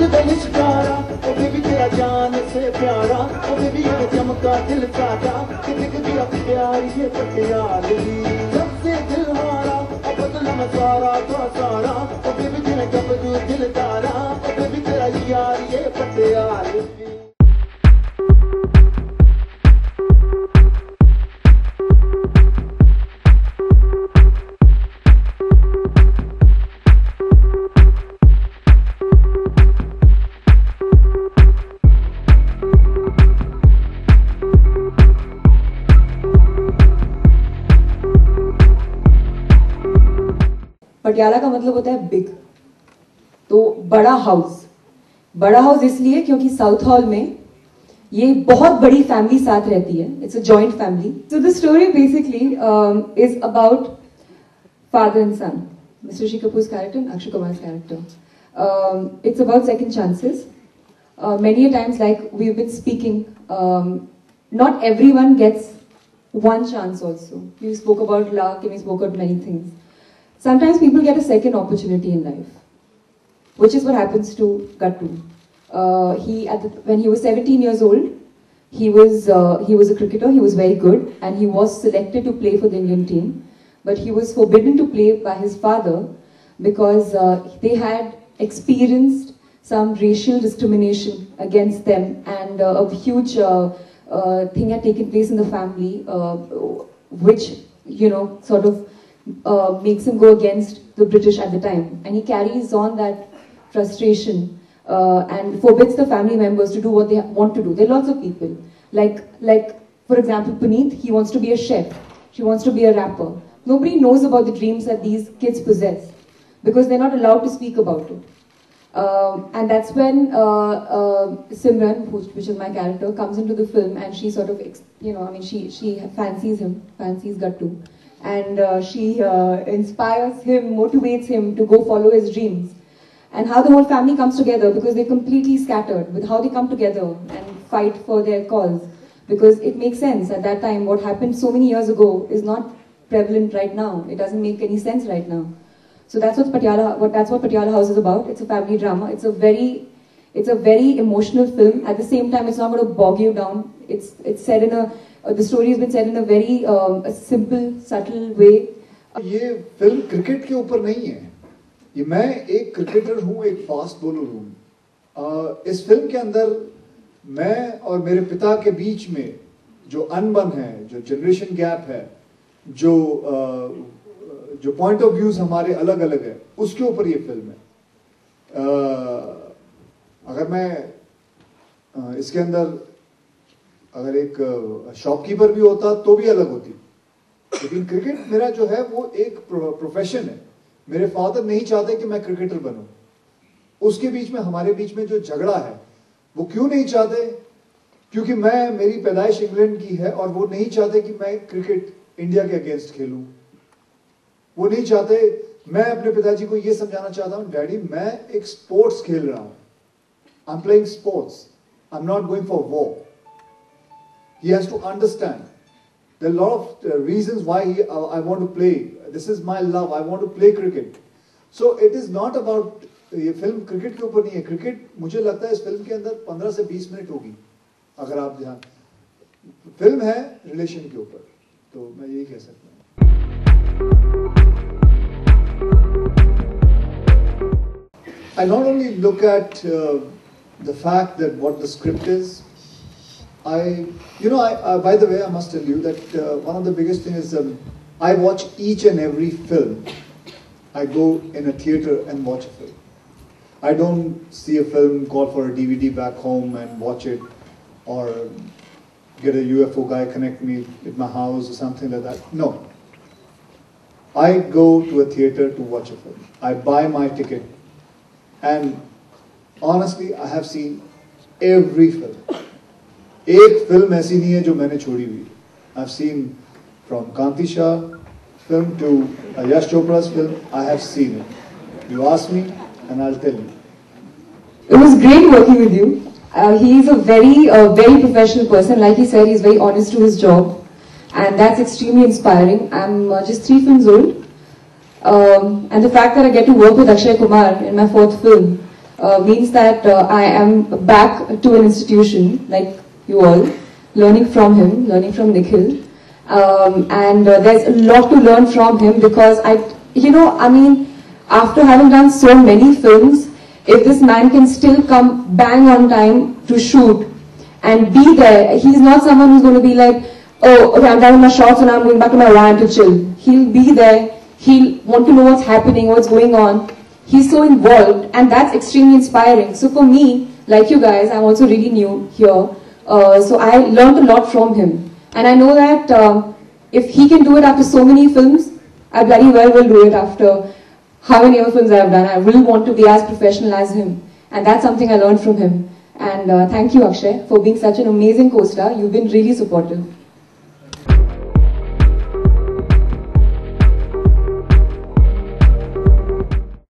निष्कारा ओ baby तेरा जान से प्यारा ओ बेबी ये चमका दिल सादा कि दिख गया प्यार ये पटियाली सबसे दिल हारा ओ बदला मैं सारा तो सारा ओ बेबी तेरा कब दिल तारा ओ बेबी तेरा यार ये पटियाली। पटियाला का मतलब होता है बिग, तो बड़ा हाउस इसलिए क्योंकि साउथ हॉल में ये बहुत बड़ी फैमिली साथ रहती है. It's a joint family. So the story basically is about father and son, Mr. Rishi Kapoor's character and Akshay Kumar's character. It's about second chances. Many a times, like we've been speaking, not everyone gets one chance also. We spoke about luck and we spoke about many things. Sometimes people get a second opportunity in life, which is what happens to Gattu. When he was 17 years old, he was a cricketer. He was very good, and he was selected to play for the Indian team. But he was forbidden to play by his father because they had experienced some racial discrimination against them, and a huge thing had taken place in the family, which sort of makes him go against the British at the time, and he carries on that frustration and forbids the family members to do what they want to do. There are lots of people, like for example Puneet. He wants to be a chef. She wants to be a rapper. Nobody knows about the dreams that these kids possess because they're not allowed to speak about it. And that's when Simran, which is my character, comes into the film, and she sort of, she fancies him, fancies Gattu, and she inspires him, motivates him to go follow his dreams. And how the whole family comes together, because they're completely scattered, with how they come together and fight for their cause. Because it makes sense at that time. What happened so many years ago is not prevalent right now. It doesn't make any sense right now. So that's what Patiala House is about. It's a family drama. It's a very emotional film. At the same time, it's not going to bog you down. It's said in the story has been said in a very simple, subtle way. ये film cricket के ऊपर नहीं है. ये मैं एक cricketer हूँ, एक फास्ट बॉलर हूँ. इस फिल्म के अंदर मैं और मेरे पिता के बीच में जो अनबन है, जो जनरेशन गैप है, जो पॉइंट ऑफ व्यूज हमारे अलग अलग है, उसके ऊपर ये फिल्म है. अगर मैं इसके अंदर अगर एक शॉपकीपर भी होता तो भी अलग होती, लेकिन क्रिकेट मेरा जो है वो एक प्रोफेशन है. मेरे फादर नहीं चाहते कि मैं क्रिकेटर बनूं. उसके बीच में हमारे बीच में जो झगड़ा है, वो क्यों नहीं चाहते? क्योंकि मेरी पैदाइश इंग्लैंड की है और वो नहीं चाहते कि मैं क्रिकेट इंडिया के अगेंस्ट खेलूं. वो नहीं चाहते. मैं अपने पिताजी को ये समझाना चाहता हूं, डैडी मैं एक स्पोर्ट्स खेल रहा हूं. I am playing sports. I am not going for war. He has to understand there are lot of reasons why I want to play. This is my love. I want to play cricket. So it is not about, ये film cricket के ऊपर नहीं है. Cricket मुझे लगता है इस film के अंदर 15 से 20 मिनट होगी. अगर आप ध्यान, फिल्म है रिलेशन के ऊपर, तो मैं यही कह सकता हूँ. I not only look at the fact that what the script is. I by the way, I must tell you that one of the biggest things is I watch each and every film. I go in a theater and watch a film. I don't see a film, call for a DVD back home and watch it, or get a UFO guy connect me with my house or something like that. No. I go to a theater to watch a film. I buy my ticket. And honestly, I have seen every film. एक film ऐसी नहीं है जो मैंने छोड़ी हुई. I've seen from Kanti Shah film to Yash Chopra's film. I have seen it. You ask me and I'll tell you. It was great working with you. He is a very professional person. Like he said, he's very honest to his job, and that's extremely inspiring. I'm just 3 films old, and the fact that I get to work with Akshay Kumar in my 4th film means that I am back to an institution like you all, learning from him, learning from Nikhil. And there's a lot to learn from him because after having done so many films, if this man can still come bang on time to shoot and be there, he's not someone who's going to be like, oh, okay, I'm done with my shots and I'm going back to my van to chill. He'll be there, he'll want to know what's happening, what's going on. He's so involved, and that's extremely inspiring. So for me, like you guys, I'm also really new here. So I learned a lot from him. And I know that if he can do it after so many films, I bloody well will do it after how many other films I have done. I will want to be as professional as him. And that's something I learned from him. And thank you, Akshay, for being such an amazing co-star. You've been really supportive.